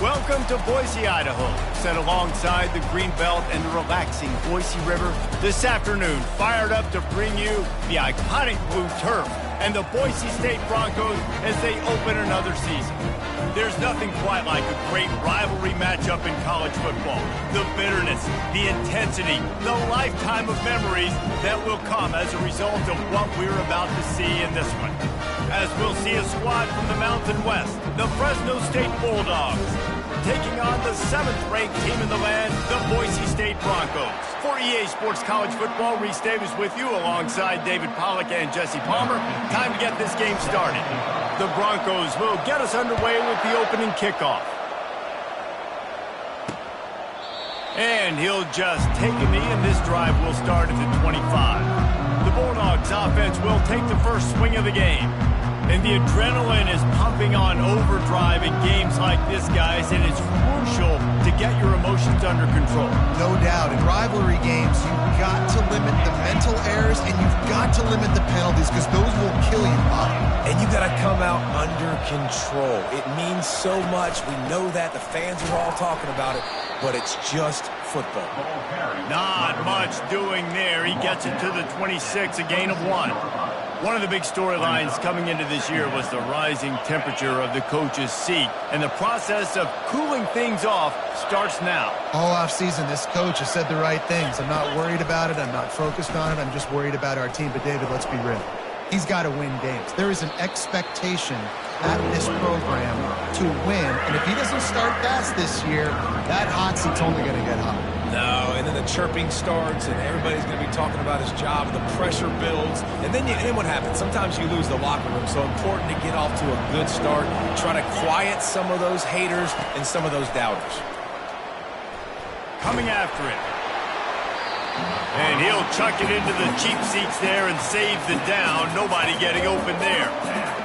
Welcome to Boise, Idaho. Set alongside the Greenbelt and the relaxing Boise River, this afternoon fired up to bring you the iconic blue turf and the Boise State Broncos as they open another season. There's nothing quite like a great rivalry matchup in college football. The bitterness, the intensity, the lifetime of memories that will come as a result of what we're about to see in this one. As we'll see a squad from the Mountain West, the Fresno State Bulldogs, taking on the 7th-ranked team in the land, the Boise State Broncos. For EA Sports College Football, Reese Davis with you alongside David Pollack and Jesse Palmer. Time to get this game started. The Broncos will get us underway with the opening kickoff. And he'll just take a knee, and this drive will start at the 25. The Bulldogs offense will take the first swing of the game. And the adrenaline is pumping on overdrive in games like this, guys, and it's crucial to get your emotions under control. No doubt. In rivalry games, you've got to limit the mental errors, and you've got to limit the penalties because those will kill you, Bob. And you got to come out under control. It means so much. We know that. The fans are all talking about it, but it's just football. Not much doing there. He gets it to the 26, a gain of 1. One of the big storylines coming into this year was the rising temperature of the coach's seat, and the process of cooling things off starts now. All offseason, this coach has said the right things. I'm not worried about it. I'm not focused on it. I'm just worried about our team. But, David, let's be real. He's got to win games. There is an expectation at this program to win, and if he doesn't start fast this year, that hot seat's only going to get hot. No, and then the chirping starts, and everybody's going to be talking about his job, and the pressure builds, and then what happens? Sometimes you lose the locker room, so important to get off to a good start, try to quiet some of those haters and some of those doubters. Coming after it. And he'll chuck it into the cheap seats there and save the down. Nobody getting open there.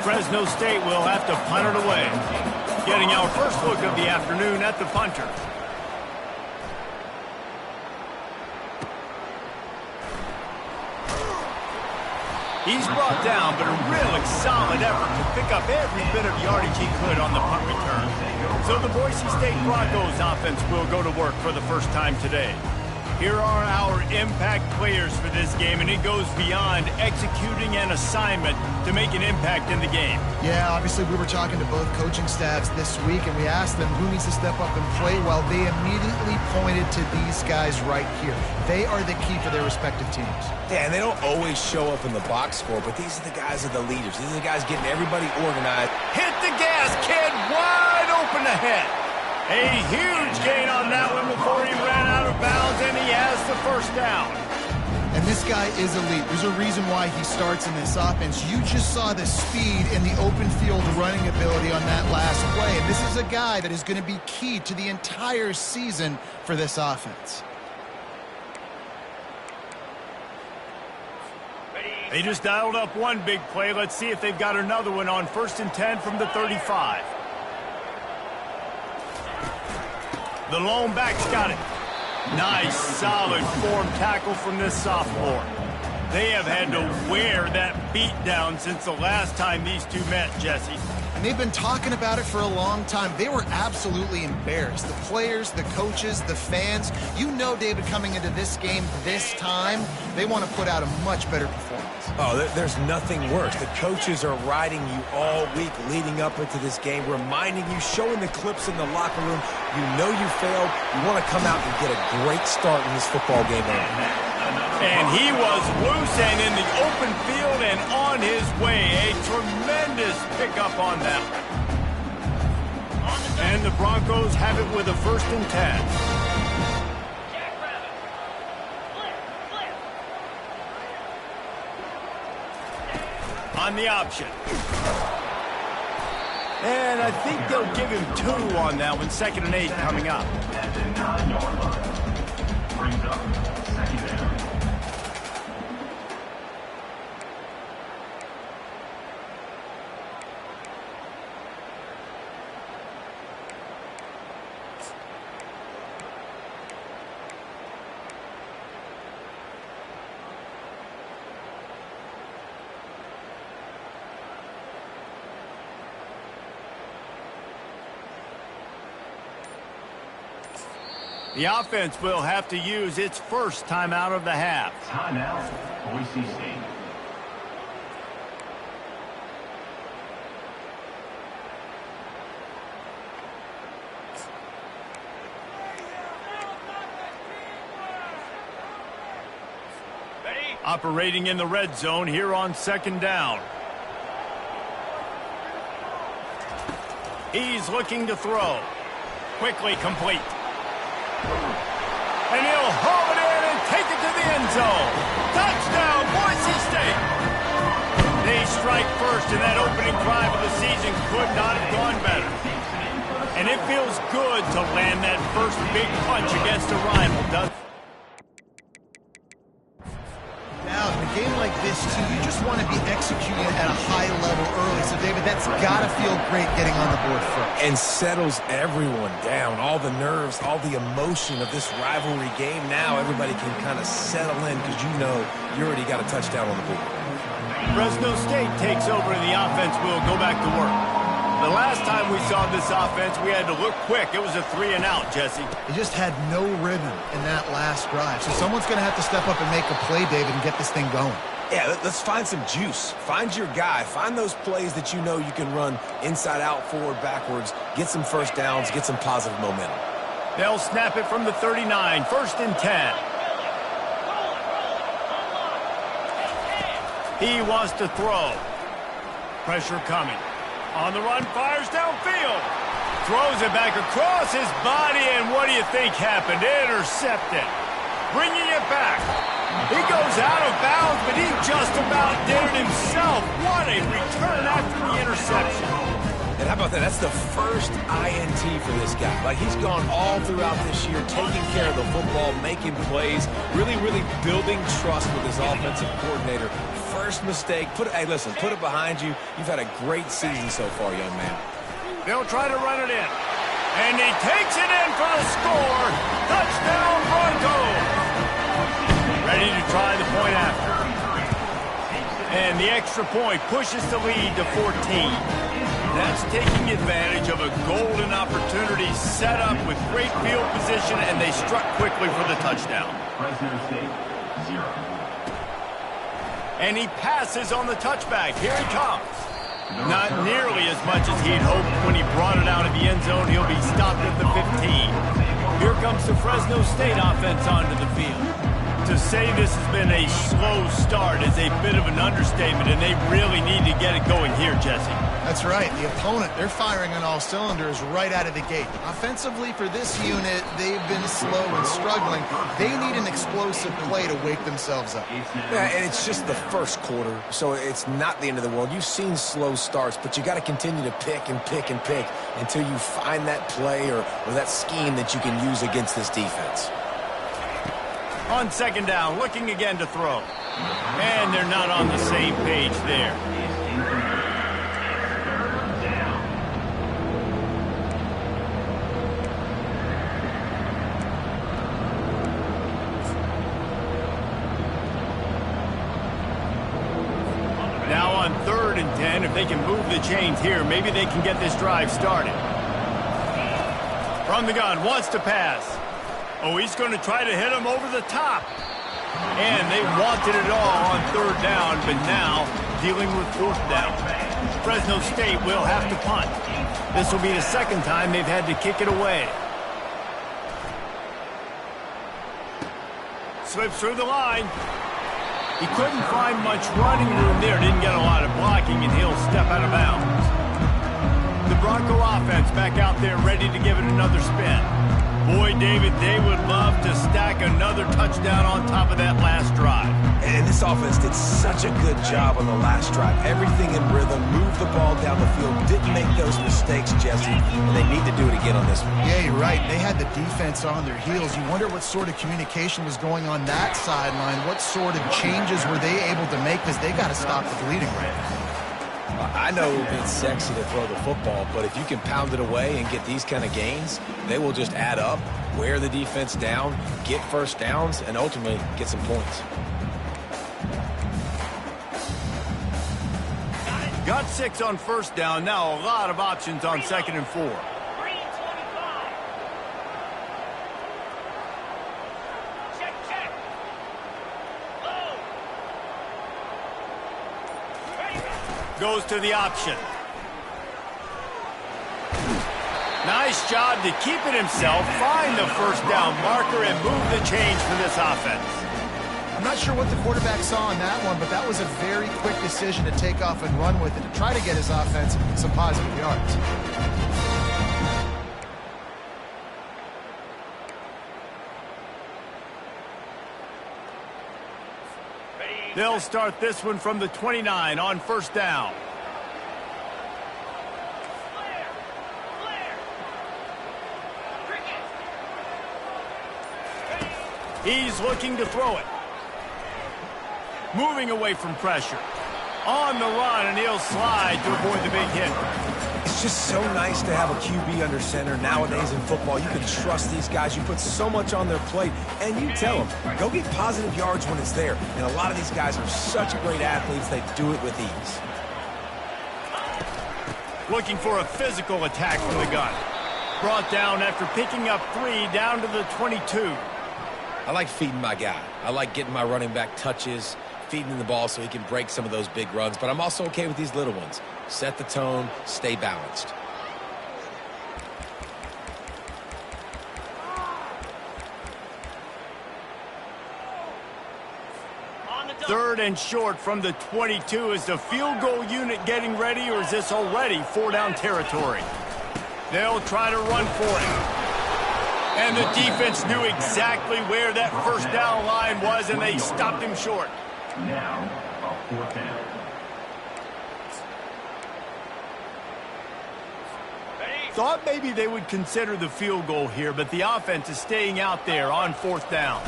Fresno State will have to punt it away. Getting our first look of the afternoon at the punter. He's brought down, but a really solid effort to pick up every bit of yardage he could on the punt return. So the Boise State Broncos offense will go to work for the first time today. Here are our impact players for this game, and it goes beyond executing an assignment to make an impact in the game. Yeah, obviously we were talking to both coaching staffs this week, and we asked them who needs to step up and play well. They immediately pointed to these guys right here. They are the key for their respective teams. Yeah, and they don't always show up in the box score, but these are the guys that are the leaders. These are the guys getting everybody organized. Hit the gas, kid, wide open ahead. A huge gain on that one before he ran out of bounds, and he has the first down. And this guy is elite. There's a reason why he starts in this offense. You just saw the speed and the open field running ability on that last play. And this is a guy that is going to be key to the entire season for this offense. They just dialed up one big play. Let's see if they've got another one on 1st and 10 from the 35. The lone back's got it. Nice, solid form tackle from this sophomore. They have had to wear that beat down since the last time these two met, Jesse. And they've been talking about it for a long time. They were absolutely embarrassed. The players, the coaches, the fans. You know, David, coming into this game this time, they want to put out a much better performance. Oh, there's nothing worse. The coaches are riding you all week leading up into this game, reminding you, showing the clips in the locker room. You know you failed. You want to come out and get a great start in this football game. And he was loose and in the open field and on his way. A tremendous pickup on that one. And the Broncos have it with a 1st and 10. On the option. And I think they'll give him 2 on that one. 2nd and 8 coming up. Brings up 2nd down. The offense will have to use its first timeout of the half. Timeout, Boise State. Operating in the red zone here on second down. He's looking to throw. Quickly complete. And he'll haul it in and take it to the end zone. Touchdown, Boise State. They strike first, and that opening drive of the season could not have gone better. And it feels good to land that first big punch against a rival, doesn't it? Now, in a game like this, too, you just want to be executing at a high level early. So, David, that's got to feel great getting on the board first. And settles everyone down. All the nerves, all the emotion of this rivalry game. Now everybody can kind of settle in because you know you already got a touchdown on the board. Fresno State takes over and the offense will go back to work. The last time we saw this offense, we had to look quick. It was a 3-and-out, Jesse. They just had no rhythm in that last drive. So someone's going to have to step up and make a play, David, and get this thing going. Yeah, let's find some juice. Find your guy. Find those plays that you know you can run inside out, forward, backwards. Get some first downs. Get some positive momentum. They'll snap it from the 39. 1st and 10. He wants to throw. Pressure coming. On the run, fires downfield. Throws it back across his body, and what do you think happened? Intercepted. Bringing it back. He goes out of bounds, but he just about did it himself. What a return after the interception. And how about that? That's the first INT for this guy. Like, he's gone all throughout this year, taking care of the football, making plays, really building trust with his offensive coordinator. First mistake. Hey, listen, put it behind you. You've had a great season so far, young man. They'll try to run it in. And he takes it in for the score. Touchdown, Broncos. Ready to try the point after. And the extra point pushes the lead to 14. That's taking advantage of a golden opportunity set up with great field position, and they struck quickly for the touchdown. Fresno State, 0. And he passes on the touchback. Here he comes. Not nearly as much as he'd hoped when he brought it out of the end zone. He'll be stopped at the 15. Here comes the Fresno State offense onto the field. To say this has been a slow start is a bit of an understatement, and they really need to get it going here, Jesse. That's right. The opponent, they're firing on all cylinders right out of the gate. Offensively, for this unit, they've been slow and struggling. They need an explosive play to wake themselves up. Yeah, and it's just the first quarter, so it's not the end of the world. You've seen slow starts, but you got to continue to pick and pick and pick until you find that play or that scheme that you can use against this defense. On second down, looking again to throw. And they're not on the same page there. Now on 3rd and 10, if they can move the chains here, maybe they can get this drive started. From the gun, wants to pass. Oh, he's going to try to hit him over the top. And they wanted it all on 3rd down, but now dealing with 4th down. Fresno State will have to punt. This will be the 2nd time they've had to kick it away. Slips through the line. He couldn't find much running room there. Didn't get a lot of blocking, and he'll step out of bounds. The Bronco offense back out there ready to give it another spin. Boy, David, they would love to stack another touchdown on top of that last drive. And this offense did such a good job on the last drive. Everything in rhythm, moved the ball down the field, didn't make those mistakes, Jesse, and they need to do it again on this one. Yeah, you're right. They had the defense on their heels. You wonder what sort of communication was going on that sideline. What sort of changes were they able to make, because they got to stop the bleeding right now. I know it's sexy to throw the football, but if you can pound it away and get these kind of gains, they will just add up, wear the defense down, get first downs, and ultimately get some points. Got 6 on 1st down. Now a lot of options on 2nd and 4. Goes to the option. Nice job to keep it himself, find the first down marker, and move the change for this offense. I'm not sure what the quarterback saw on that one, but that was a very quick decision to take off and run with it to try to get his offense some positive yards. They'll start this one from the 29 on first down. He's looking to throw it. Moving away from pressure. On the run, and he'll slide to avoid the big hit. It's just so nice to have a QB under center. Nowadays in football, you can trust these guys. You put so much on their plate, and you tell them, go get positive yards when it's there. And a lot of these guys are such great athletes, they do it with ease. Looking for a physical attack from the gun. Brought down after picking up 3 down to the 22. I like feeding my guy. I like getting my running back touches, feeding him the ball so he can break some of those big runs. But I'm also okay with these little ones. Set the tone, stay balanced. Third and short from the 22. Is the field goal unit getting ready, or is this already 4-down territory? They'll try to run for it. And the defense knew exactly where that first down line was, and they stopped him short. Now, a 4th down. Thought maybe they would consider the field goal here, but the offense is staying out there on 4th down.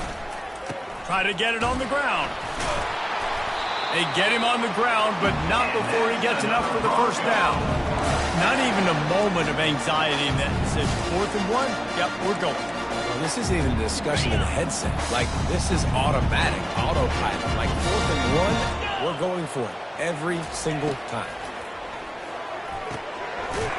Try to get it on the ground. They get him on the ground, but not before he gets enough for the first down. Not even a moment of anxiety in that decision. 4th and 1? Yep, we're going. Well, this isn't even a discussion in the headset. Like, this is automatic, autopilot. Like, 4th and 1, we're going for it every single time.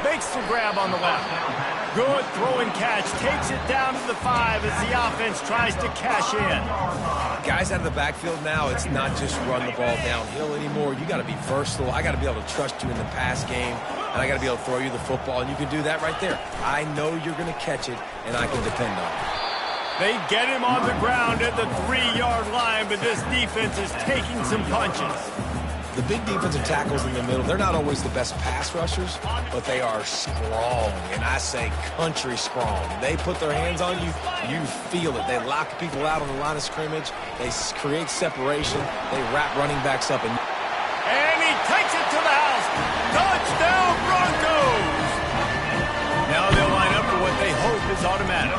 Makes the grab on the left. Good throwing catch. Takes it down to the 5 as the offense tries to cash in. Guys out of the backfield now, it's not just run the ball downhill anymore. You got to be versatile. I got to be able to trust you in the pass game, and I got to be able to throw you the football, and you can do that right there. I know you're going to catch it, and I can depend on it. They get him on the ground at the 3-yard line, but this defense is taking some punches. The big defensive tackles in the middle, they're not always the best pass rushers, but they are strong, and I say country strong. They put their hands on you, you feel it. They lock people out on the line of scrimmage. They create separation. They wrap running backs up. And he takes it to the house. Touchdown, Broncos! Now they'll line up for what they hope is automatic.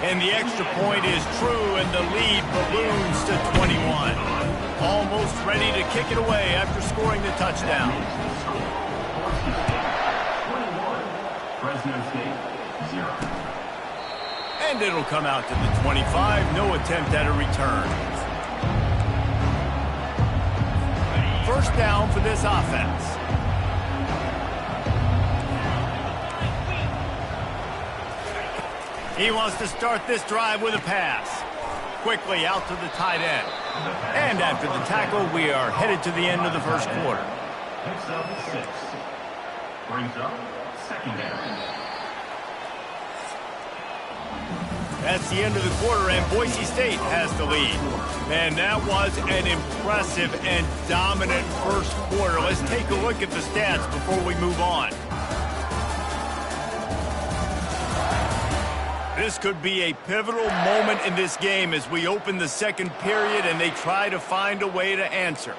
And the extra point is true, and the lead balloons to 21. Almost ready to kick it away after scoring the touchdown. 21, Fresno State, 0. And it'll come out to the 25. No attempt at a return. First down for this offense. He wants to start this drive with a pass. Quickly out to the tight end. And after the tackle, we are headed to the end of the first quarter. Picks up 6. Brings up 2nd down. That's the end of the quarter, and Boise State has the lead. And that was an impressive and dominant first quarter. Let's take a look at the stats before we move on. This could be a pivotal moment in this game as we open the second period and they try to find a way to answer.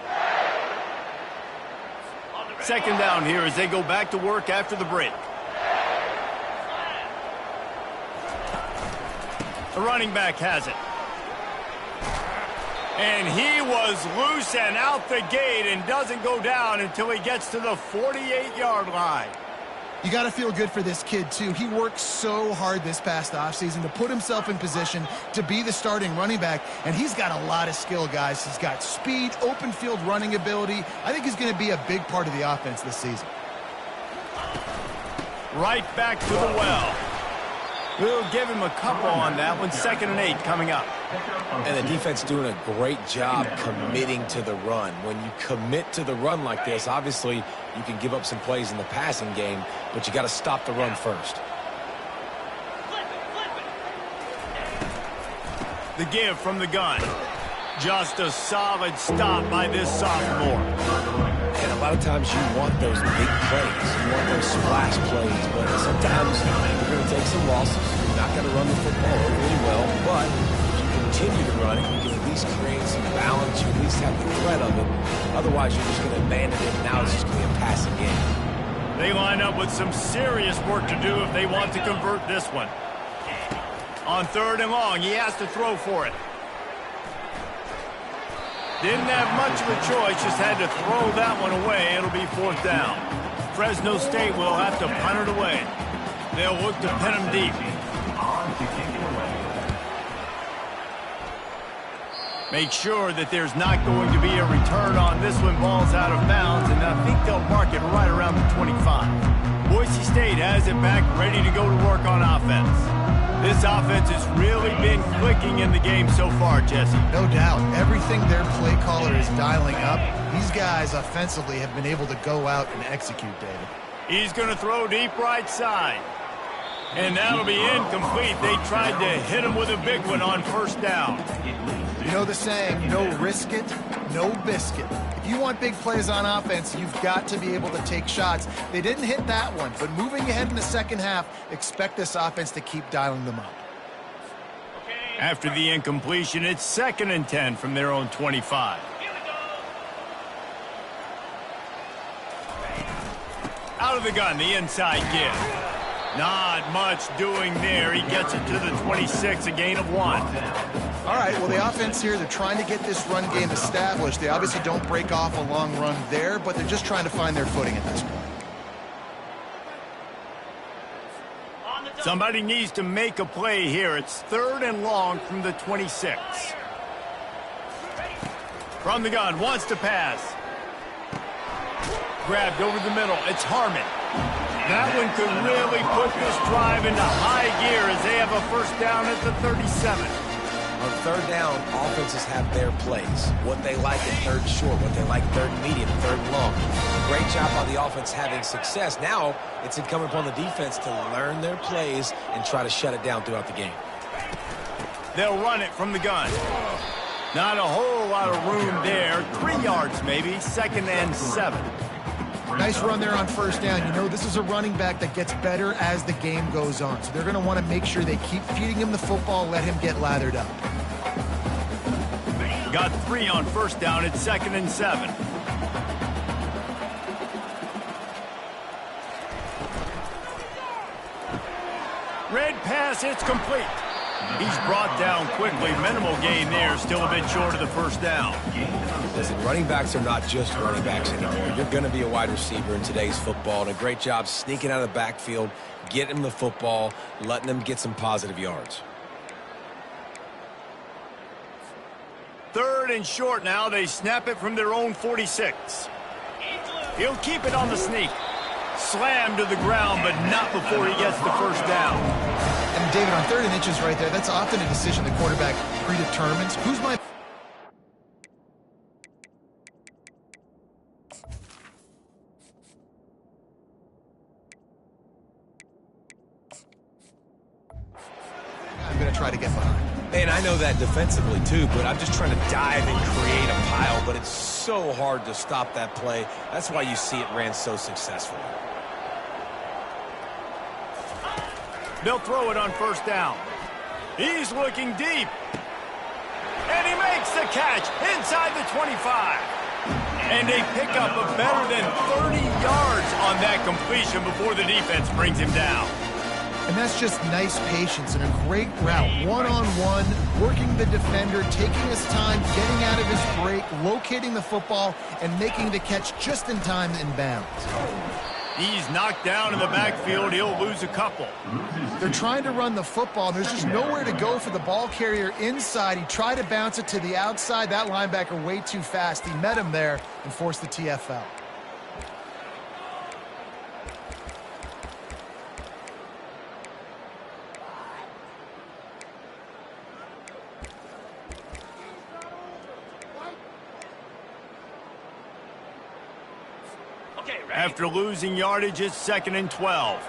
Second down here as they go back to work after the break. The running back has it. And he was loose and out the gate and doesn't go down until he gets to the 48-yard line. You got to feel good for this kid, too. He worked so hard this past offseason to put himself in position to be the starting running back, and he's got a lot of skill, guys. He's got speed, open field running ability. I think he's going to be a big part of the offense this season. Right back to the well. We'll give him a couple on that one. 2nd and 8 coming up. And the defense doing a great job committing to the run. When you commit to the run like this, obviously you can give up some plays in the passing game, but you got to stop the run first. The give from the gun. Just a solid stop by this sophomore. And a lot of times you want those big plays. You want those splash plays, but sometimes you're going to take some losses. You're not going to run the football really well, but if you continue to run it, you can at least create some balance. You at least have the threat of it. Otherwise, you're just going to abandon it, and now it's just going to be a passing game. They line up with some serious work to do if they want to convert this one. On 3rd and long, he has to throw for it. Didn't have much of a choice, just had to throw that one away. It'll be 4th down. Fresno State will have to punt it away. They'll look to pin him deep. Make sure that there's not going to be a return on this one. Ball's out of bounds, and I think they'll mark it right around the 25. Boise State has it back, ready to go to work on offense. This offense has really been clicking in the game so far, Jesse. No doubt. Everything their play caller is dialing up, these guys offensively have been able to go out and execute, David. He's going to throw deep right side. And that'll be incomplete. They tried to hit him with a big one on 1st down. You know the saying, no risk it, no biscuit. If you want big plays on offense, you've got to be able to take shots. They didn't hit that one, but moving ahead in the second half, expect this offense to keep dialing them up. After the incompletion, it's 2nd and 10 from their own 25. Out of the gun, the inside give. Not much doing there. He gets it to the 26, a gain of 1. All right, well, the offense here, they're trying to get this run game established. They obviously don't break off a long run there, but they're just trying to find their footing at this point. Somebody needs to make a play here. It's 3rd and long from the 26. From the gun, wants to pass. Grabbed over the middle. It's Harmon. That one could really put this drive into high gear as they have a 1st down at the 37. On 3rd down, offenses have their plays. What they like at 3rd short, what they like 3rd medium, 3rd long. Great job on the offense having success. Now it's incumbent upon the defense to learn their plays and try to shut it down throughout the game. They'll run it from the gun. Not a whole lot of room there. 3 yards maybe. 2nd and 7. Nice run there on 1st down. You know, this is a running back that gets better as the game goes on. So they're going to want to make sure they keep feeding him the football, let him get lathered up. Got 3 on 1st down. It's 2nd and 7. Red pass, it's complete. He's brought down quickly. Minimal gain there. Still a bit short of the 1st down. Listen, running backs are not just running backs anymore. You're going to be a wide receiver in today's football, and a great job sneaking out of the backfield, getting them the football, letting them get some positive yards. 3rd and short now. They snap it from their own 46. He'll keep it on the sneak. Slammed to the ground, but not before he gets the 1st down. And David, on 3rd and inches right there, that's often a decision the quarterback predetermines. Who's my... I'm going to try to get behind. And I know that defensively too, but I'm just trying to dive and create a pile, but it's so hard to stop that play. That's why you see it ran so successfully. They'll throw it on 1st down. He's looking deep. And he makes the catch inside the 25. And they pick up a better than 30 yards on that completion before the defense brings him down. And that's just nice patience and a great route. One-on-one, working the defender, taking his time, getting out of his break, locating the football, and making the catch just in time in bounds. He's knocked down in the backfield. He'll lose a couple. They're trying to run the football, and there's just nowhere to go for the ball carrier inside. He tried to bounce it to the outside. That linebacker way too fast. He met him there and forced the TFL. After losing yardage, it's 2nd and 12.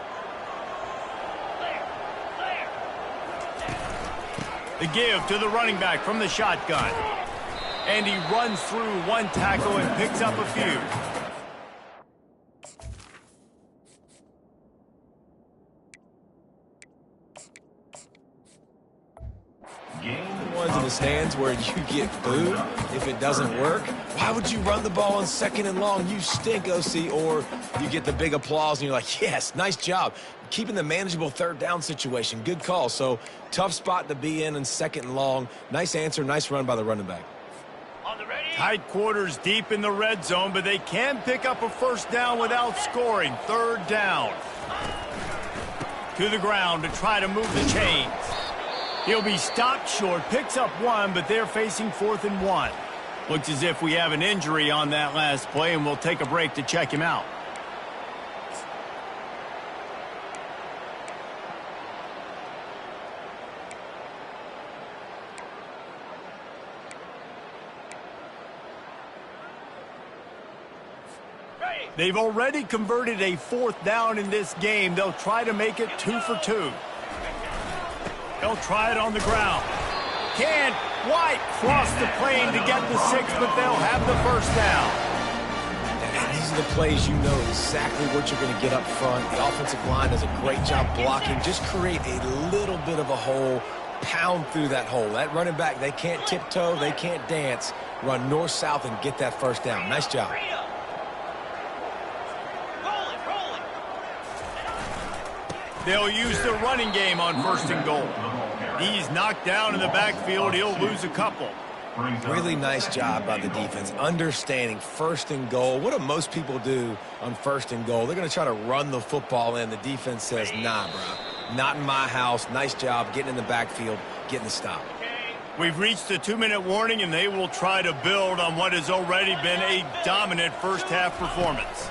The give to the running back from the shotgun. And he runs through one tackle and picks up a few. Ones in his hands where you get booed if it doesn't work. Why would you run the ball on 2nd and long? You stink, OC. Or you get the big applause and you're like, yes, nice job. Keeping the manageable 3rd down situation. Good call. So tough spot to be in 2nd and long. Nice answer, nice run by the running back. Tight quarters deep in the red zone, but they can pick up a 1st down without scoring. 3rd down. To the ground to try to move the chains. He'll be stopped short, picks up 1, but they're facing 4th and 1. Looks as if we have an injury on that last play, and we'll take a break to check him out. They've already converted a 4th down in this game. They'll try to make it 2 for 2. They'll try it on the ground. Can't quite cross the plane to get the 6, but they'll have the 1st down. And these are the plays you know exactly what you're going to get up front. The offensive line does a great job blocking. Just create a little bit of a hole. Pound through that hole. That running back, they can't tiptoe. They can't dance. Run north-south and get that 1st down. Nice job. They'll use the running game on 1st and goal. He's knocked down in the backfield. He'll lose a couple. Really nice job by the defense. Understanding 1st and goal. What do most people do on 1st and goal? They're going to try to run the football in. The defense says, nah, bro. Not in my house. Nice job getting in the backfield, getting the stop. We've reached the 2-minute warning, and they will try to build on what has already been a dominant 1st half performance.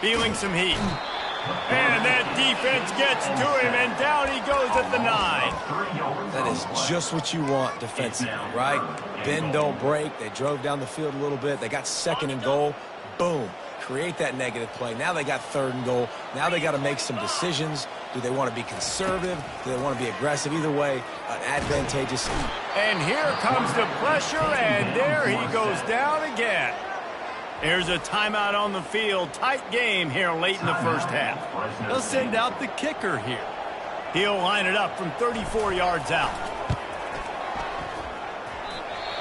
Feeling some heat. And that defense gets to him, and down he goes at the 9. That is just what you want defensively, right? Bend, don't break. They drove down the field a little bit. They got 2nd and goal. Boom. Create that negative play. Now they got 3rd and goal. Now they got to make some decisions. Do they want to be conservative? Do they want to be aggressive? Either way, an advantageous. And here comes the pressure, and there he goes down again. There's a timeout on the field. Tight game here late in the 1st half. They'll send out the kicker here. He'll line it up from 34 yards out.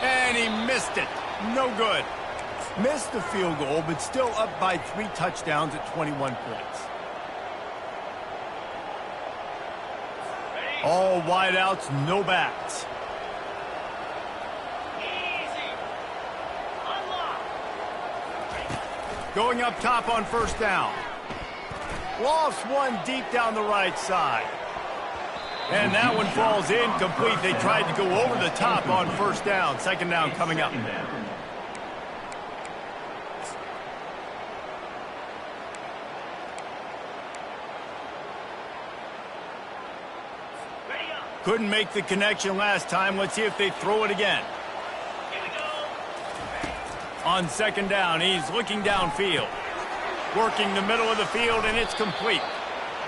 And he missed it. No good. Missed the field goal, but still up by 3 touchdowns at 21 points. All wideouts, no backs. Going up top on 1st down. Lost 1 deep down the right side. And that one falls incomplete. They tried to go over the top on 1st down. 2nd down coming up. Couldn't make the connection last time. Let's see if they throw it again. On 2nd down, he's looking downfield. Working the middle of the field, and it's complete.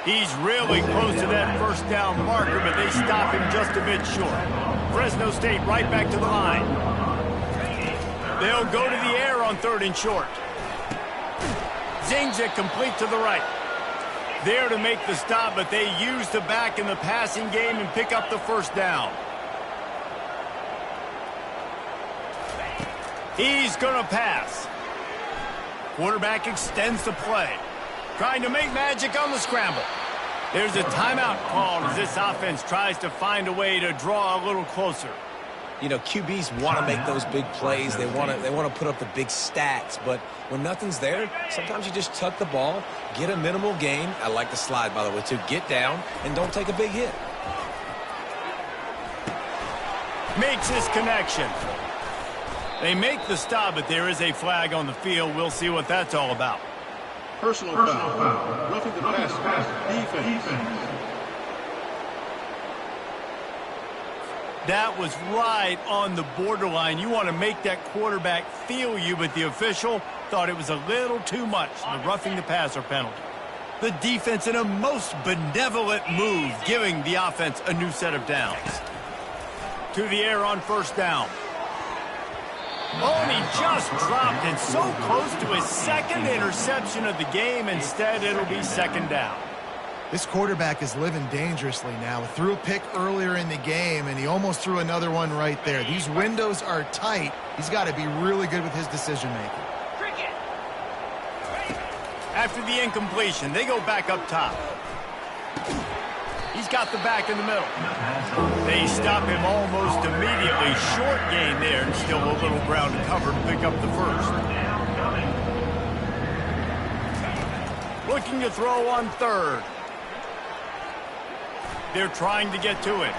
He's really close to that 1st down marker, but they stop him just a bit short. Fresno State right back to the line. They'll go to the air on 3rd and short. Zings it complete to the right. There to make the stop, but they use the back in the passing game and pick up the 1st down. He's going to pass. Quarterback extends the play. Trying to make magic on the scramble. There's a timeout called as this offense tries to find a way to draw a little closer. You know, QBs want to make those big plays. They want to put up the big stats. But when nothing's there, sometimes you just tuck the ball, get a minimal gain. I like the slide, by the way, too. Get down and don't take a big hit. Makes his connection. They make the stop, but there is a flag on the field. We'll see what that's all about. Personal foul. Roughing the passer. Defense. That was right on the borderline. You want to make that quarterback feel you, but the official thought it was a little too much, the roughing the passer penalty. The defense in a most benevolent move, giving the offense a new set of downs. To the air on first down. Oh, and he just dropped it so close to his second interception of the game. Instead, it'll be second down. This quarterback is living dangerously now. Threw a pick earlier in the game, and he almost threw another one right there. These windows are tight. He's got to be really good with his decision-making. After the incompletion, they go back up top. He's got the back in the middle. They stop him almost immediately. Short gain there, and still a little ground to cover to pick up the first. Looking to throw on third. They're trying to get to it.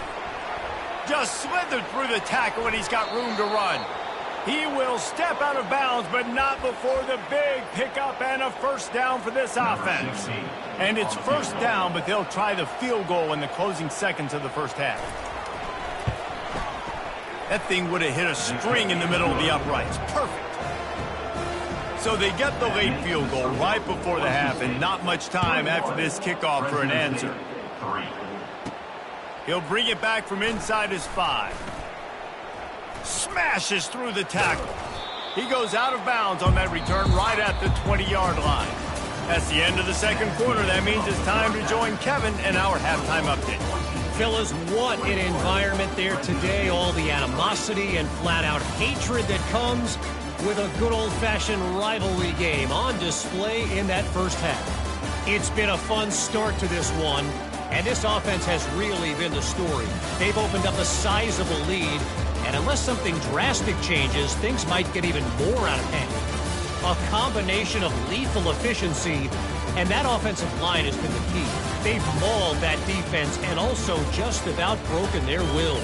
Just slithered through the tackle, and he's got room to run. He will step out of bounds, but not before the big pickup and a first down for this offense. And it's first down, but they'll try the field goal in the closing seconds of the first half. That thing would have hit a string in the middle of the uprights. Perfect. So they get the late field goal right before the half, and not much time after this kickoff for an answer. He'll bring it back from inside his 5. Smashes through the tackle. He goes out of bounds on that return right at the 20-yard line. That's the end of the second quarter. That means it's time to join Kevin in our halftime update. Fellas, what an environment there today. All the animosity and flat-out hatred that comes with a good old-fashioned rivalry game on display in that first half. It's been a fun start to this one, and this offense has really been the story. They've opened up a sizable lead, and unless something drastic changes, things might get even more out of hand. A combination of lethal efficiency, and that offensive line has been the key. They've mauled that defense and also just about broken their will.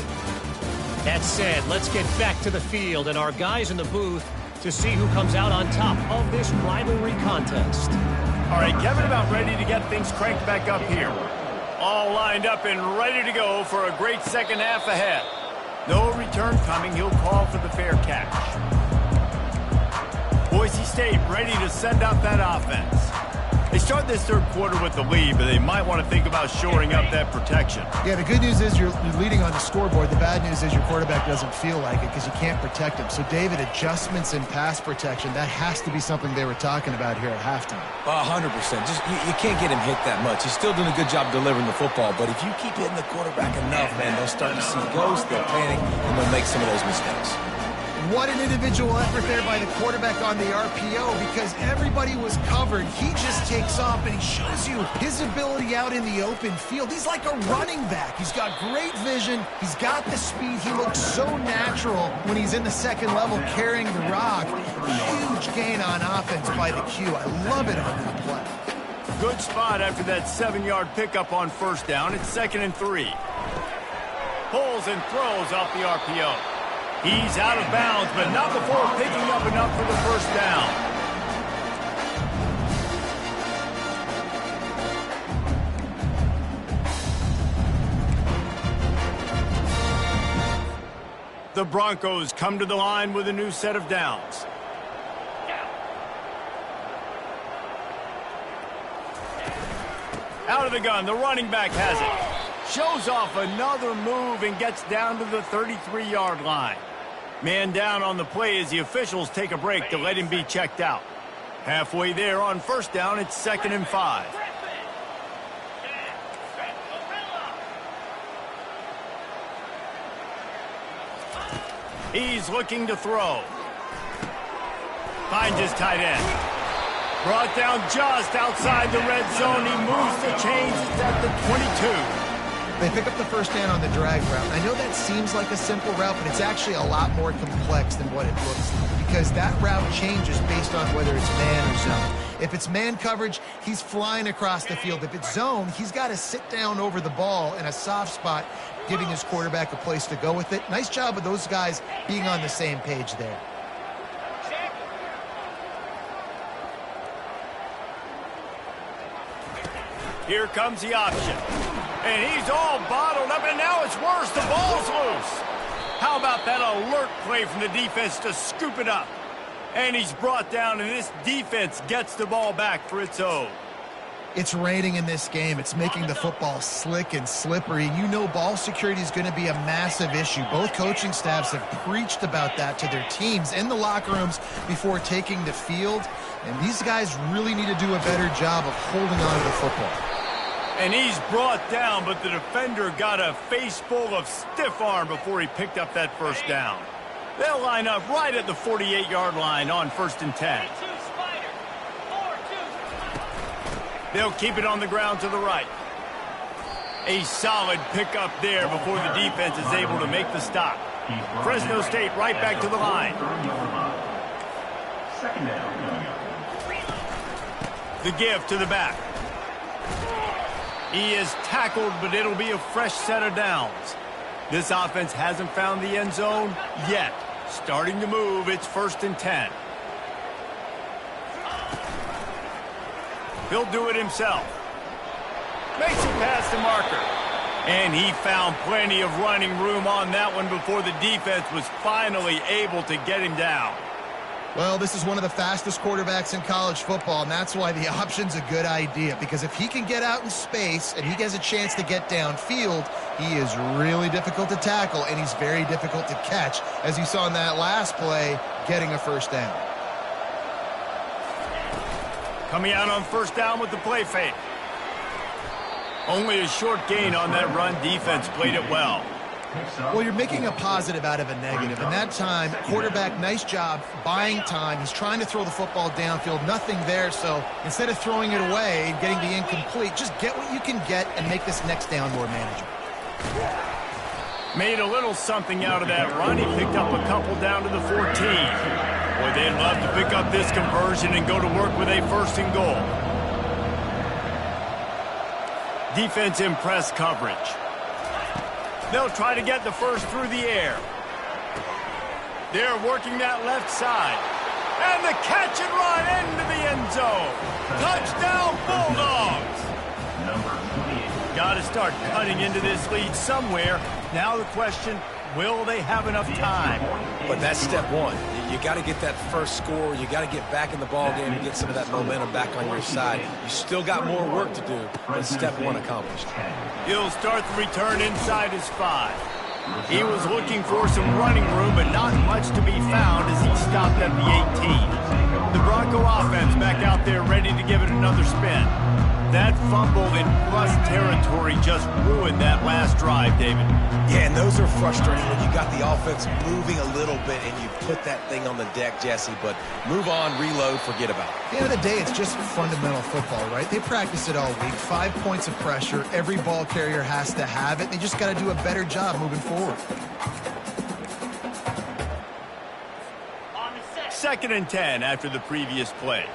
That said, let's get back to the field and our guys in the booth to see who comes out on top of this rivalry contest. All right, Kevin, about ready to get things cranked back up here. All lined up and ready to go for a great second half ahead. No return coming. He'll call for the fair catch. Boise State ready to send out that offense. They start this third quarter with the lead, but they might want to think about shoring up that protection. Yeah, the good news is you're leading on the scoreboard. The bad news is your quarterback doesn't feel like it because you can't protect him. So, David, adjustments in pass protection, that has to be something they were talking about here at halftime. 100%. Just you can't get him hit that much. He's still doing a good job delivering the football, but if you keep hitting the quarterback enough, man, they'll start to see ghosts, they'll panic, and they'll make some of those mistakes. What an individual effort there by the quarterback on the RPO because everybody was covered. He just takes off and he shows you his ability out in the open field. He's like a running back. He's got great vision. He's got the speed. He looks so natural when he's in the second level carrying the rock. Huge gain on offense by the Q. I love it on that play. Good spot after that 7-yard pickup on first down. It's 2nd and 3. Pulls and throws off the RPO. He's out of bounds, but not before picking up enough for the first down. The Broncos come to the line with a new set of downs. Out of the gun, the running back has it. Shows off another move and gets down to the 33-yard line. Man down on the play as the officials take a break to let him be checked out. Halfway there on first down, it's 2nd and 5. He's looking to throw. Finds his tight end. Brought down just outside the red zone. He moves the chains. It's at the 22. They pick up the first down on the drag route. I know that seems like a simple route, but it's actually a lot more complex than what it looks like because that route changes based on whether it's man or zone. If it's man coverage, he's flying across the field. If it's zone, he's got to sit down over the ball in a soft spot, giving his quarterback a place to go with it. Nice job of those guys being on the same page there. Here comes the option. And he's all bottled up, and now it's worse. The ball's loose. How about that alert play from the defense to scoop it up? And he's brought down, and this defense gets the ball back for its own. It's raining in this game. It's making the football slick and slippery. You know ball security is going to be a massive issue. Both coaching staffs have preached about that to their teams in the locker rooms before taking the field. And these guys really need to do a better job of holding on to the football. And he's brought down, but the defender got a face full of stiff arm before he picked up that first down. They'll line up right at the 48-yard line on 1st and 10. They'll keep it on the ground to the right. A solid pickup there before the defense is able to make the stop. Fresno State right back to the line. Second down. The give to the back. He is tackled, but it'll be a fresh set of downs. This offense hasn't found the end zone yet. Starting to move, it's 1st and 10. He'll do it himself. Makes it past the marker. And he found plenty of running room on that one before the defense was finally able to get him down. Well, this is one of the fastest quarterbacks in college football, and that's why the option's a good idea. Because if he can get out in space and he has a chance to get downfield, he is really difficult to tackle, and he's very difficult to catch, as you saw in that last play, getting a first down. Coming out on 1st down with the play fake. Only a short gain on that run. Defense played it well. Well, you're making a positive out of a negative. And that time, quarterback, nice job buying time. He's trying to throw the football downfield. Nothing there. So instead of throwing it away and getting the incomplete, just get what you can get and make this next down more manageable. Made a little something out of that run. He picked up a couple down to the 14. Boy, they'd love to pick up this conversion and go to work with a 1st and goal. Defense in press coverage. They'll try to get the first through the air. They're working that left side. And the catch and run into the end zone. Touchdown, Bulldogs! Got to start cutting into this lead somewhere. Now the question, will they have enough time? But that's step one. You got to get that first score. You got to get back in the ball game and get some of that momentum back on your side. You still got more work to do, but step one accomplished. He'll start the return inside his 5. He was looking for some running room, but not much to be found as he stopped at the 18. The Bronco offense back out there ready to give it another spin. That fumble in plus territory just ruined that last drive, David. Yeah, and those are frustrating when you got the offense moving a little bit and you put that thing on the deck, Jesse, but move on, reload, forget about it. At the end of the day, it's just fundamental football, right? They practice it all week. 5 points of pressure. Every ball carrier has to have it. They just got to do a better job moving forward. 2nd and 10 after the previous play.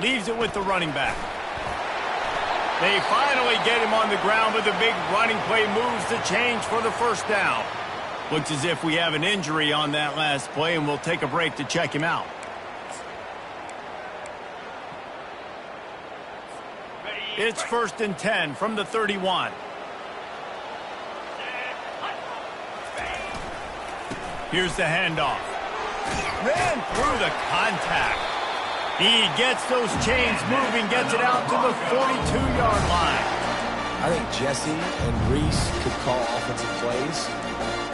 Leaves it with the running back. They finally get him on the ground, but the big running play moves the change for the 1st down. Looks as if we have an injury on that last play, and we'll take a break to check him out. It's 1st and 10 from the 31. Here's the handoff. Ran through the contact. He gets those chains moving, gets it out to the 42-yard line. I think Jesse and Reese could call offensive plays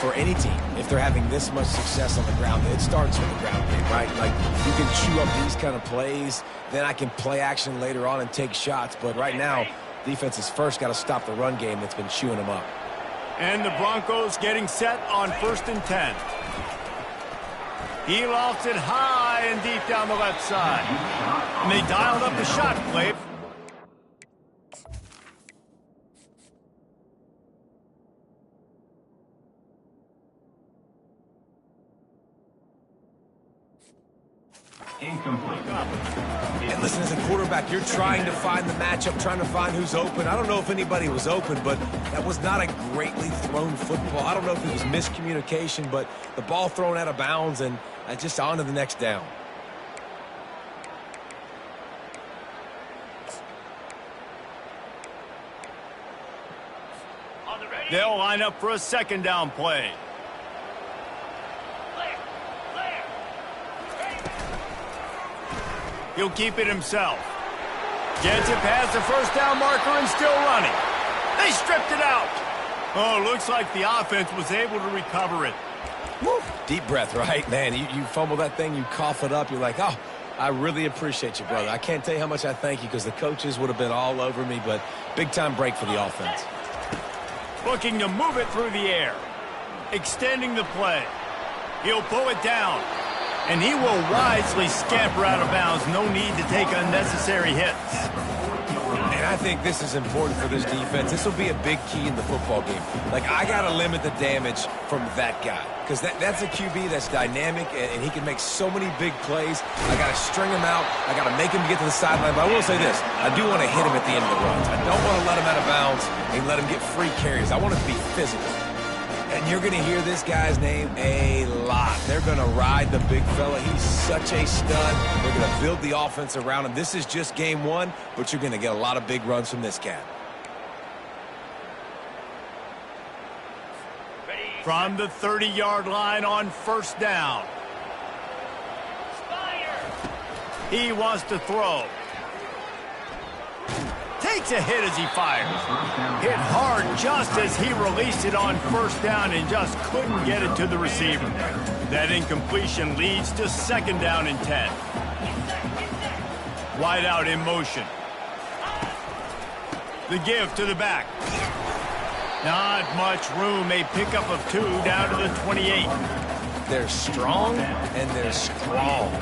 for any team if they're having this much success on the ground. It starts with the ground game, right? Like, you can chew up these kind of plays, then I can play action later on and take shots. But right now, defense has first got to stop the run game that's been chewing them up. And the Broncos getting set on 1st and 10. He lofts it high and deep down the left side. And they dialed up the shot play. Incomplete. And listen, as a quarterback, you're trying to find the matchup, trying to find who's open. I don't know if anybody was open, but that was not a greatly thrown football. I don't know if it was miscommunication, but the ball thrown out of bounds and just on to the next down. They'll line up for a 2nd down play. He'll keep it himself. Gets it past the first down marker and still running. They stripped it out. Oh, looks like the offense was able to recover it. Woo. Deep breath, right? Man, you fumble that thing, you cough it up, you're like, oh, I really appreciate you, brother. I can't tell you how much I thank you because the coaches would have been all over me, but big-time break for the offense. Looking to move it through the air. Extending the play. He'll pull it down. And he will wisely scamper out of bounds. No need to take unnecessary hits. And I think this is important for this defense. This will be a big key in the football game. Like, I got to limit the damage from that guy. Because that's a QB that's dynamic, and he can make so many big plays. I got to string him out. I got to make him get to the sideline. But I will say this. I do want to hit him at the end of the runs. I don't want to let him out of bounds and let him get free carries. I want it to be physical. And you're going to hear this guy's name a lot. They're going to ride the big fella. He's such a stud. They're going to build the offense around him. This is just game one, but you're going to get a lot of big runs from this cat. From the 30-yard line on first down. He wants to throw. Takes a hit as he fires. Hit hard just as he released it on first down and just couldn't get it to the receiver. That incompletion leads to second down and 10. Wide out in motion. The give to the back. Not much room. A pickup of 2 down to the 28. They're strong and they're strong.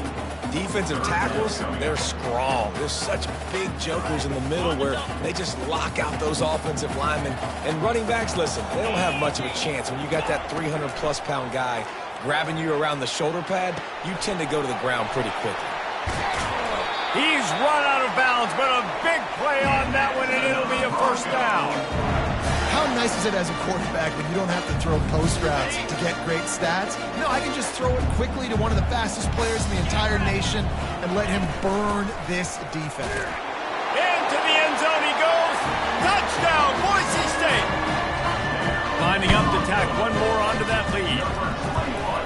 Defensive tackles, they're strong. There's such big jokers in the middle where they just lock out those offensive linemen. And running backs, listen, they don't have much of a chance. When you got that 300-plus pound guy grabbing you around the shoulder pad, you tend to go to the ground pretty quickly. He's run out of bounds, but a big play on that one, and it'll be a first down. How nice is it as a quarterback when you don't have to throw post routes to get great stats? No, I can just throw it quickly to one of the fastest players in the entire nation and let him burn this defense. Into the end zone he goes. Touchdown, Boise State. Lining up to tack one more onto that lead.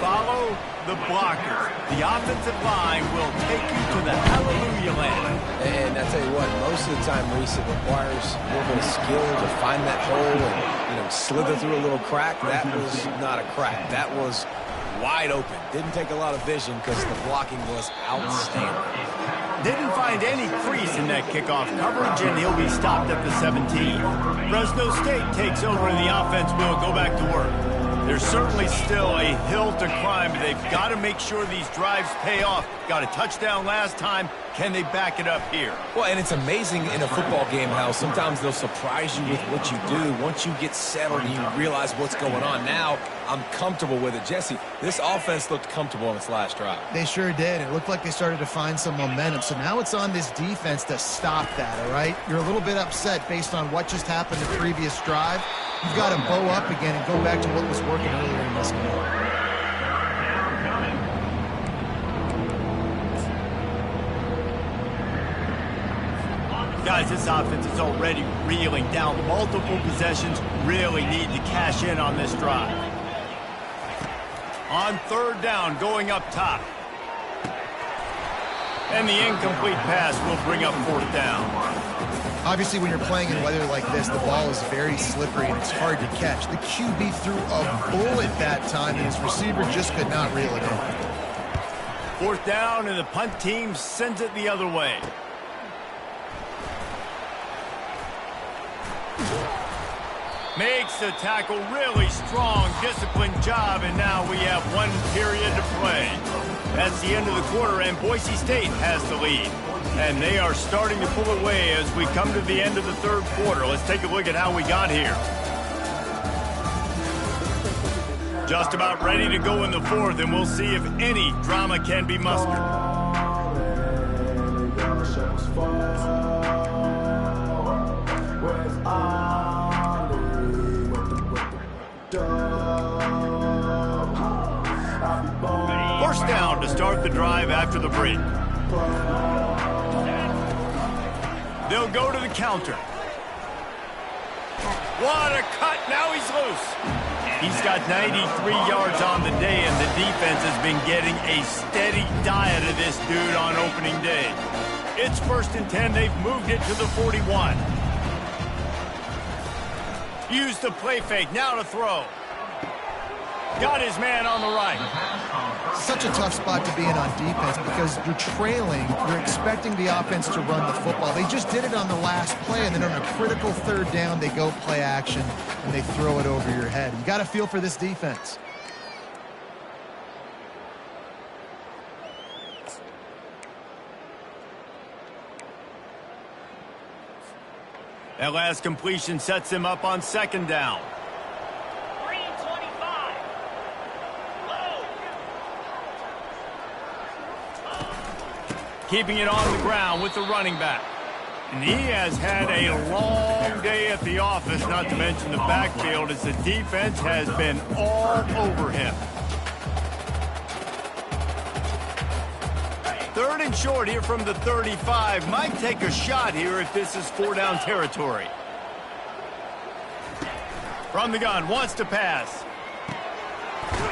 Follow the blockers. The offensive line will take you to the hallelujah land. And I tell you what, most of the time, Reese, it requires a little bit of skill to find that hole and, slither through a little crack. That was not a crack. That was wide open. Didn't take a lot of vision because the blocking was outstanding. Didn't find any crease in that kickoff coverage, and he'll be stopped at the 17. Fresno State takes over, and the offense will go back to work. There's certainly still a hill to climb, but they've got to make sure these drives pay off. Got a touchdown last time. Can they back it up here? Well, and it's amazing in a football game how sometimes they'll surprise you with what you do. Once you get settled and you realize what's going on, now I'm comfortable with it. Jesse, this offense looked comfortable on its last drive. They sure did. It looked like they started to find some momentum. So now it's on this defense to stop that, all right? You're a little bit upset based on what just happened the previous drive. You've got to bow up again and go back to what was working earlier in this game. Guys, this offense is already reeling down. Multiple possessions, really need to cash in on this drive. On third down, going up top. And the incomplete pass will bring up fourth down. Obviously, when you're playing in weather like this, the ball is very slippery and it's hard to catch. The QB threw a bullet that time, and his receiver just could not reel it in. Fourth down, and the punt team sends it the other way. Makes the tackle really strong, disciplined job, and now we have 1 period to play. That's the end of the quarter, and Boise State has the lead. And they are starting to pull away as we come to the end of the third quarter. Let's take a look at how we got here. Just about ready to go in the fourth, and we'll see if any drama can be mustered. First down to start the drive after the break. They'll go to the counter. What a cut. Now he's loose. He's got 93 yards on the day, and the defense has been getting a steady diet of this dude on opening day. It's 1st and 10. They've moved it to the 41. Use the play fake. Now to throw. Got his man on the right. Such a tough spot to be in on defense because you're trailing. You're expecting the offense to run the football. They just did it on the last play, and then on a critical 3rd down, they go play action, and they throw it over your head. You got to feel for this defense. That last completion sets him up on 2nd down. Keeping it on the ground with the running back. And he has had a long day at the office, not to mention the backfield, as the defense has been all over him. 3rd and short here from the 35. Might take a shot here if this is 4-down territory. From the gun, wants to pass.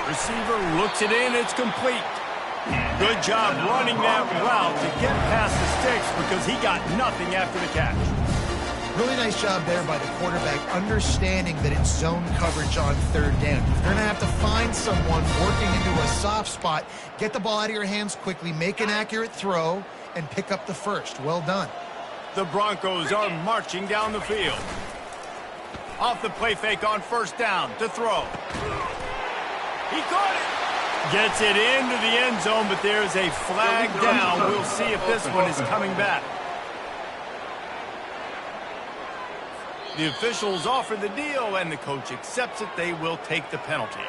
Receiver looks it in, it's complete. Good job running that route to get past the sticks because he got nothing after the catch. Really nice job there by the quarterback, understanding that it's zone coverage on 3rd down. You're going to have to find someone working into a soft spot, get the ball out of your hands quickly, make an accurate throw, and pick up the 1st. Well done. The Broncos are marching down the field. Off the play fake on 1st down to throw. He caught it. Gets it into the end zone, but there's a flag down. We'll see if this one is coming back. The officials offer the deal, and the coach accepts it. They will take the penalty.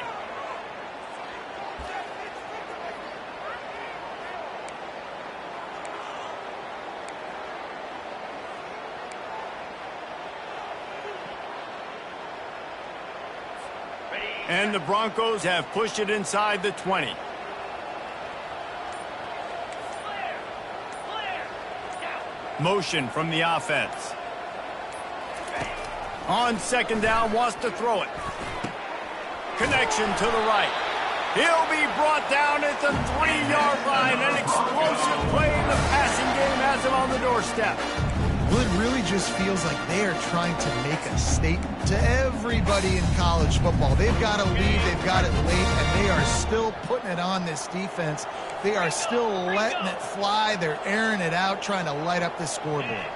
And the Broncos have pushed it inside the 20. Motion from the offense. On 2nd down, wants to throw it. Connection to the right. He'll be brought down at the 3-yard line. An explosive play in the passing game has him on the doorstep. Well, it really just feels like they are trying to make a statement to everybody in college football. They've got a lead, they've got it late, and they are still putting it on this defense. They are still letting it fly. They're airing it out, trying to light up this scoreboard.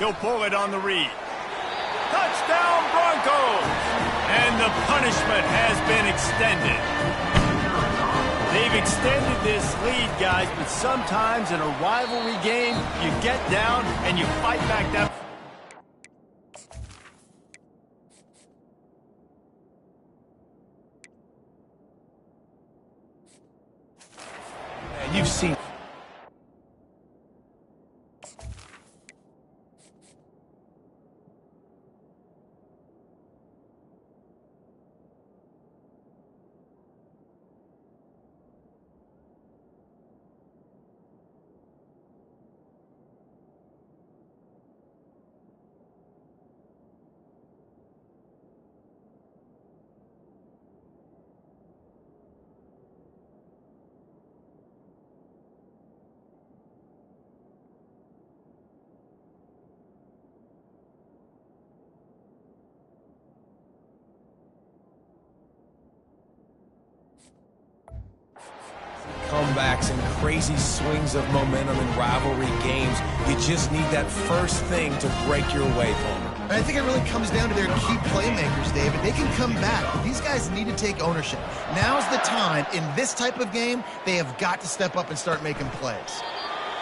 He'll pull it on the read. Touchdown, Broncos! And the punishment has been extended. They've extended this lead, guys, but sometimes in a rivalry game, you get down and you fight back that. And you've seen... comebacks and crazy swings of momentum in rivalry games. You just need that first thing to break your way, Palmer. And I think it really comes down to their key playmakers, David. They can come back. These guys need to take ownership. Now's the time. In this type of game, they have got to step up and start making plays.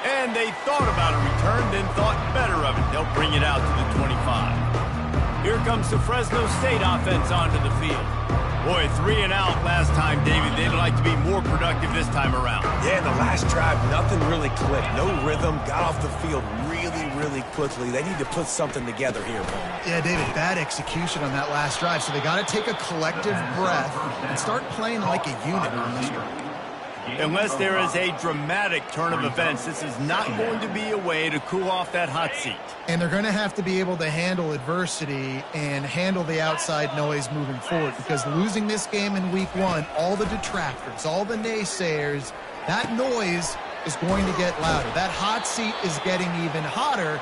And they thought about a return, then thought better of it. They'll bring it out to the 25. Here comes the Fresno State offense onto the field. Boy, 3 and out last time, David. They'd like to be more productive this time around. Yeah, in the last drive, nothing really clicked. No rhythm, got off the field really quickly. They need to put something together here, Palmer. Yeah, David, bad execution on that last drive. So they got to take a collective breath and start playing like a unit on this one. Unless there is a dramatic turn of events, this is not going to be a way to cool off that hot seat. And they're going to have to be able to handle adversity and handle the outside noise moving forward, because losing this game in week 1, all the detractors, all the naysayers, that noise is going to get louder. That hot seat is getting even hotter.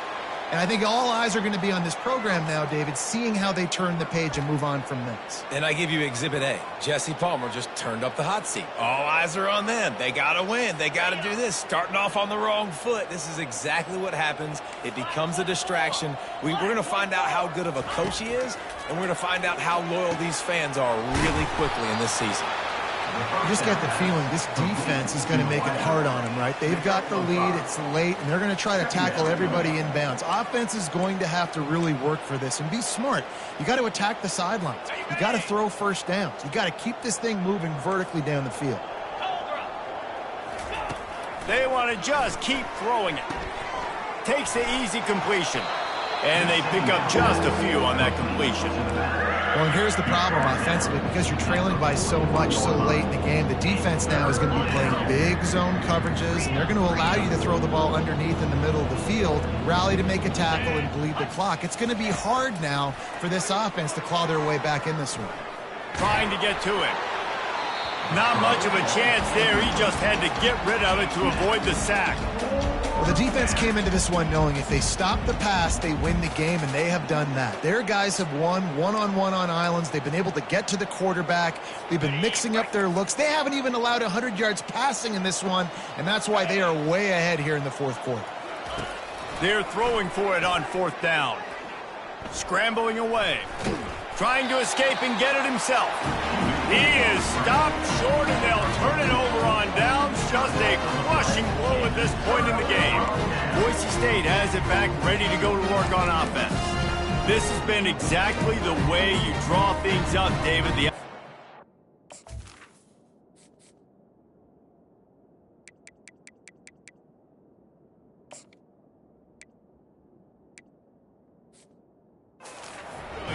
And I think all eyes are going to be on this program now, David, seeing how they turn the page and move on from this. And I give you Exhibit A. Jesse Palmer just turned up the hot seat. All eyes are on them. They got to win. They got to do this. Starting off on the wrong foot. This is exactly what happens. It becomes a distraction. We're going to find out how good of a coach he is, and we're going to find out how loyal these fans are really quickly in this season. You just get the feeling this defense is going to make it hard on them, right? They've got the lead, it's late, and they're going to try to tackle everybody inbounds. Offense is going to have to really work for this and be smart. You got to attack the sidelines. You got to throw first downs. You got to keep this thing moving vertically down the field. They want to just keep throwing it. Takes the easy completion. And they pick up just a few on that completion. Well, and here's the problem offensively. Because you're trailing by so much so late in the game, the defense now is going to be playing big zone coverages, and they're going to allow you to throw the ball underneath in the middle of the field, rally to make a tackle, and bleed the clock. It's going to be hard now for this offense to claw their way back in this one. Trying to get to it. Not much of a chance there. He just had to get rid of it to avoid the sack. Well, the defense came into this one knowing if they stop the pass, they win the game, and they have done that. Their guys have won one-on-one on islands. They've been able to get to the quarterback. They've been mixing up their looks. They haven't even allowed 100 yards passing in this one, and that's why they are way ahead here in the fourth quarter. They're throwing for it on fourth down. Scrambling away. Trying to escape and get it himself. He is stopped short, and they'll turn it over on downs. Just a crushing blow at this point in the game. Boise State has it back, ready to go to work on offense. This has been exactly the way you draw things up, David.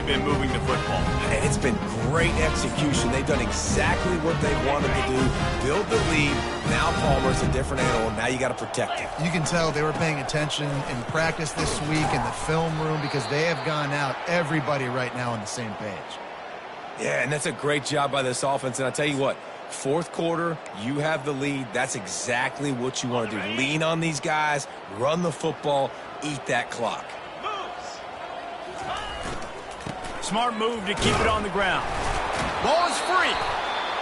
Been moving the football. It's been great execution. They've done exactly what they wanted to do. Build the lead. Now Palmer's a different animal. Now you got to protect him. You can tell they were paying attention in practice this week in the film room, because they have gone out, everybody right now on the same page. Yeah, and that's a great job by this offense. And I tell you what, fourth quarter, you have the lead. That's exactly what you want to do. Lean on these guys, run the football, eat that clock. Smart move to keep it on the ground. Ball is free.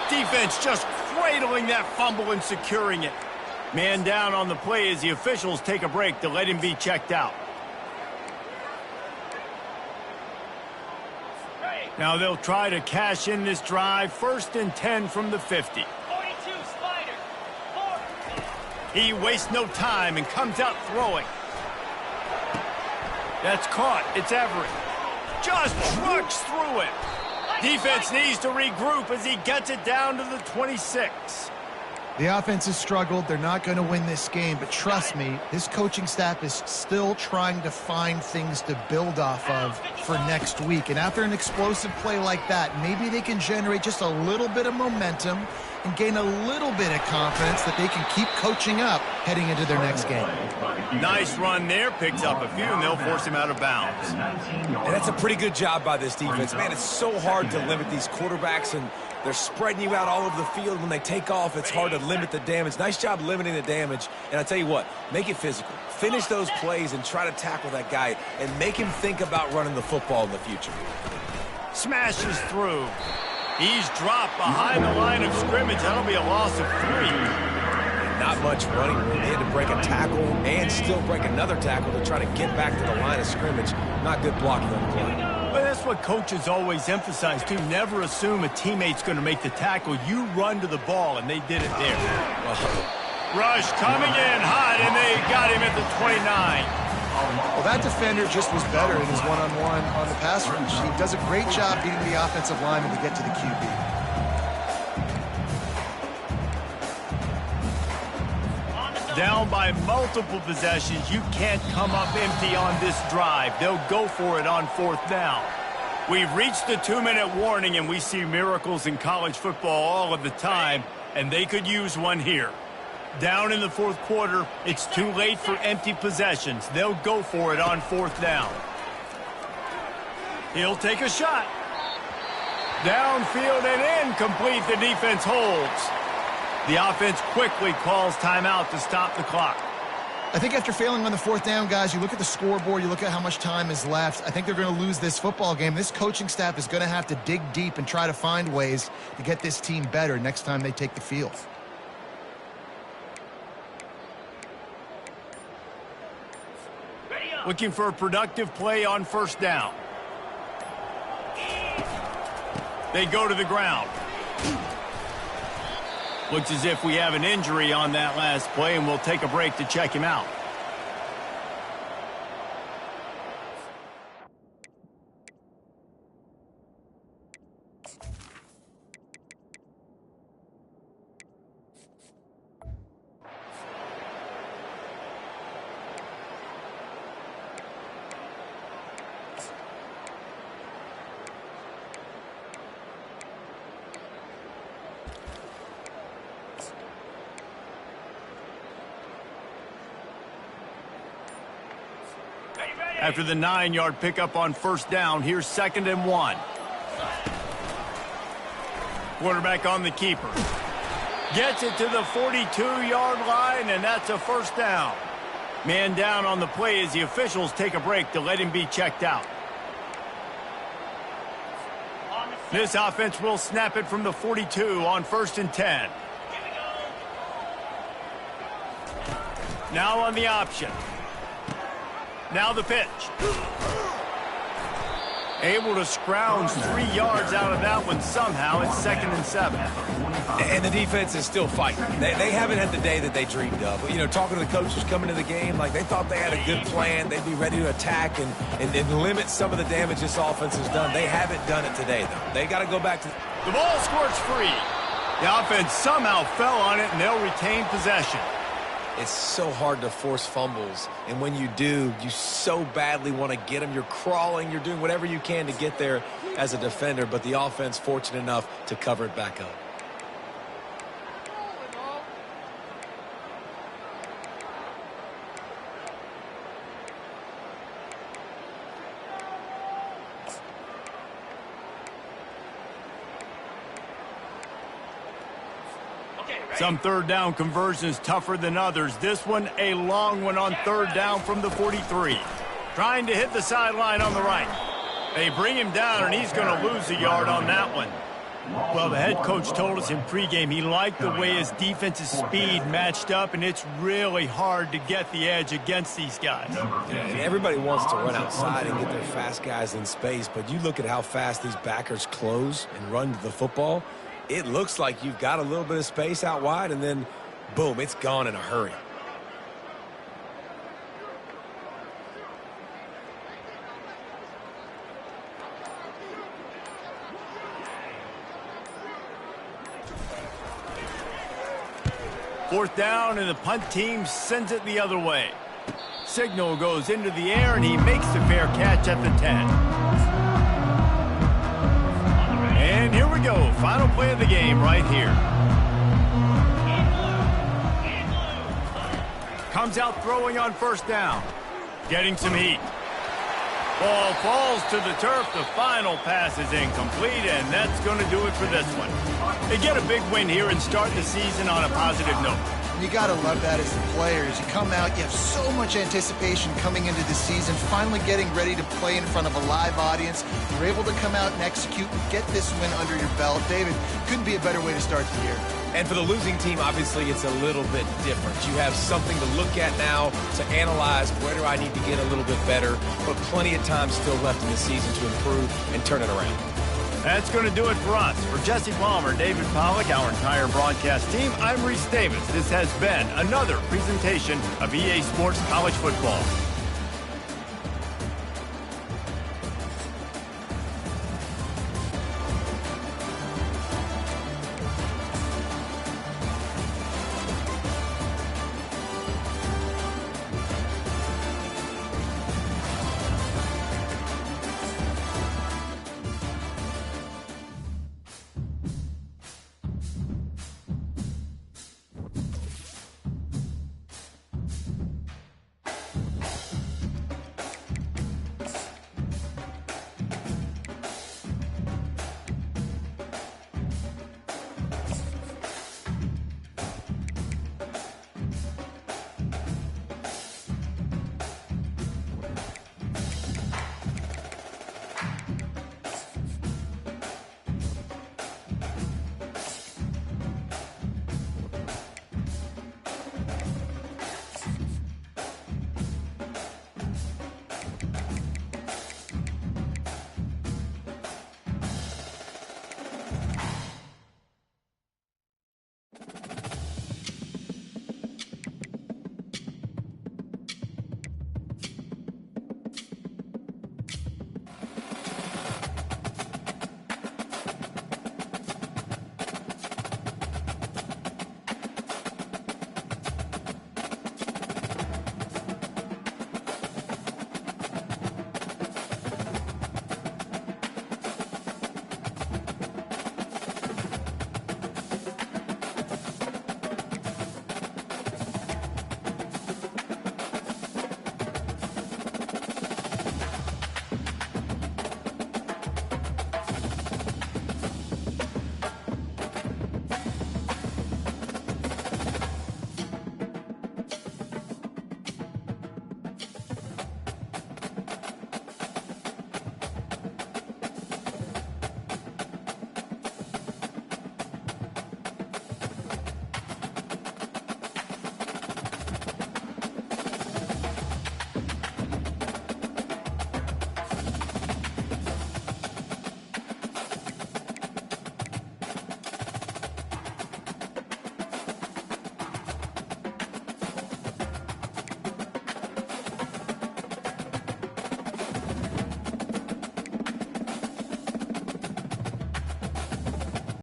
Defense just cradling that fumble and securing it. Man down on the play as the officials take a break to let him be checked out. Now they'll try to cash in this drive. 1st and 10 from the 50. 42 Spider. He wastes no time and comes out throwing. That's caught. It's Everett. Just trucks through it. Defense needs to regroup as he gets it down to the 26. The offense has struggled. They're not going to win this game, but trust me, this coaching staff is still trying to find things to build off of for next week. And after an explosive play like that, maybe they can generate just a little bit of momentum and gain a little bit of confidence that they can keep coaching up heading into their next game. Nice run there. Picks up a few, and they'll force him out of bounds. And that's a pretty good job by this defense. Man, it's so hard to limit these quarterbacks, and they're spreading you out all over the field. When they take off, it's hard to limit the damage. Nice job limiting the damage. And I tell you what, make it physical. Finish those plays and try to tackle that guy and make him think about running the football in the future. Smashes through. He's dropped behind the line of scrimmage. That'll be a loss of 3. And not much running room. He had to break a tackle and still break another tackle to try to get back to the line of scrimmage. Not good blocking on the play. But that's what coaches always emphasize, too. Never assume a teammate's going to make the tackle. You run to the ball, and they did it there. Rush coming in hot, and they got him at the 29. Well, that defender just was better in his one-on-one on the pass rush. He does a great job beating the offensive lineman to get to the QB. Down by multiple possessions. You can't come up empty on this drive. They'll go for it on 4th down. We've reached the 2-minute warning, and we see miracles in college football all of the time. and they could use one here. Down in the fourth quarter, it's too late for empty possessions. They'll go for it on fourth down. He'll take a shot. Downfield and incomplete. The defense holds. The offense quickly calls timeout to stop the clock. I think after failing on the fourth down, guys, you look at the scoreboard, you look at how much time is left. I think they're going to lose this football game. This coaching staff is going to have to dig deep and try to find ways to get this team better next time they take the field. Looking for a productive play on first down. They go to the ground. Looks as if we have an injury on that last play, and we'll take a break to check him out. After the 9-yard pickup on first down, here's 2nd and 1. Quarterback on the keeper. Gets it to the 42-yard line, and that's a first down. Man down on the play as the officials take a break to let him be checked out. This offense will snap it from the 42 on 1st and 10. Now on the option. Now the pitch. Able to scrounge 3 yards out of that one somehow. It's 2nd and 7. And the defense is still fighting. They haven't had the day that they dreamed of. But, you know, talking to the coaches coming to the game, like they thought they had a good plan. They'd be ready to attack and limit some of the damage this offense has done. They haven't done it today, though. They got to go back to the ball squirts free. The offense somehow fell on it, and they'll retain possession. It's so hard to force fumbles, and when you do, you so badly want to get them. You're crawling, you're doing whatever you can to get there as a defender, but the offense fortunate enough to cover it back up. Some third down conversions tougher than others. This one, a long one on third down from the 43. Trying to hit the sideline on the right. They bring him down, and he's going to lose a yard on that one. Well, the head coach told us in pregame he liked the way his defense's speed matched up, and it's really hard to get the edge against these guys. Yeah, everybody wants to run outside and get their fast guys in space, but you look at how fast these backers close and run to the football. It looks like you've got a little bit of space out wide, and then, boom, it's gone in a hurry. Fourth down, and the punt team sends it the other way. Signal goes into the air, and he makes the fair catch at the 10. And here we go. Final play of the game right here. Comes out throwing on first down. Getting some heat. Ball falls to the turf. The final pass is incomplete, and that's going to do it for this one. They get a big win here and start the season on a positive note. You got to love that as the players. You come out, you have so much anticipation coming into the season, finally getting ready to play in front of a live audience. You're able to come out and execute and get this win under your belt. David, couldn't be a better way to start the year. And for the losing team, obviously, it's a little bit different. You have something to look at now to analyze where do I need to get a little bit better, but plenty of time still left in the season to improve and turn it around. That's going to do it for us. For Jesse Palmer, David Pollack, our entire broadcast team, I'm Reese Davis. This has been another presentation of EA Sports College Football.